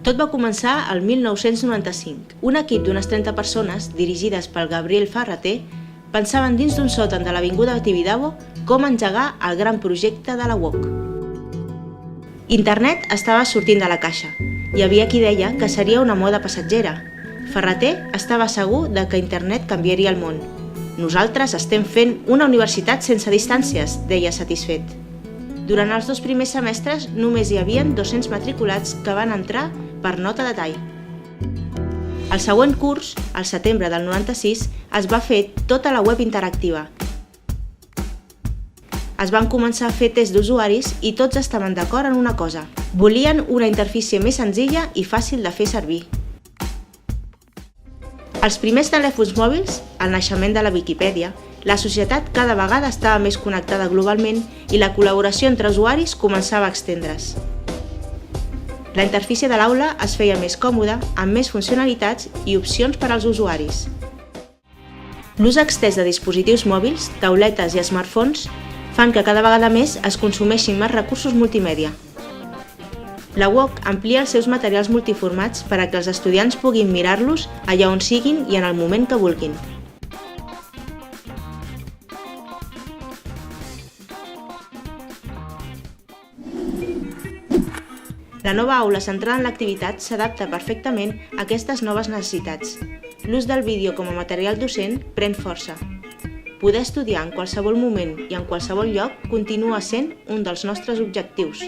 Tot va començar el 1995. Un equip d'unes 30 persones, dirigides pel Gabriel Ferrater, pensaven dins d'un sòtan de l'avinguda Tibidabo com engegar el gran projecte de la UOC. Internet estava sortint de la caixa. Hi havia qui deia que seria una moda passatgera. Ferrater estava segur de que Internet canviaria el món. Nosaltres estem fent una universitat sense distàncies, deia satisfet. Durant els 2 primers semestres només hi havia 200 matriculats que van entrar per nota de tall. El següent curs, al setembre del 96, es va fer tota la web interactiva. Es van començar a fer tests d'usuaris i tots estaven d'acord en una cosa. Volien una interfície més senzilla i fàcil de fer servir. Els primers telèfons mòbils, el naixement de la Viquipèdia, la societat cada vegada estava més connectada globalment i la col·laboració entre usuaris començava a estendre's. La interfície de l'aula es feia més còmoda, amb més funcionalitats i opcions per als usuaris. L'ús extès de dispositius mòbils, tauletes i smartphones fan que cada vegada més es consumeixin més recursos multimèdia. La UOC amplia els seus materials multiformats per a que els estudiants puguin mirar-los allà on siguin i en el moment que vulguin. La nova aula centrada en l'activitat s'adapta perfectament a aquestes noves necessitats. L'ús del vídeo com a material docent pren força. Poder estudiar en qualsevol moment i en qualsevol lloc continua sent un dels nostres objectius.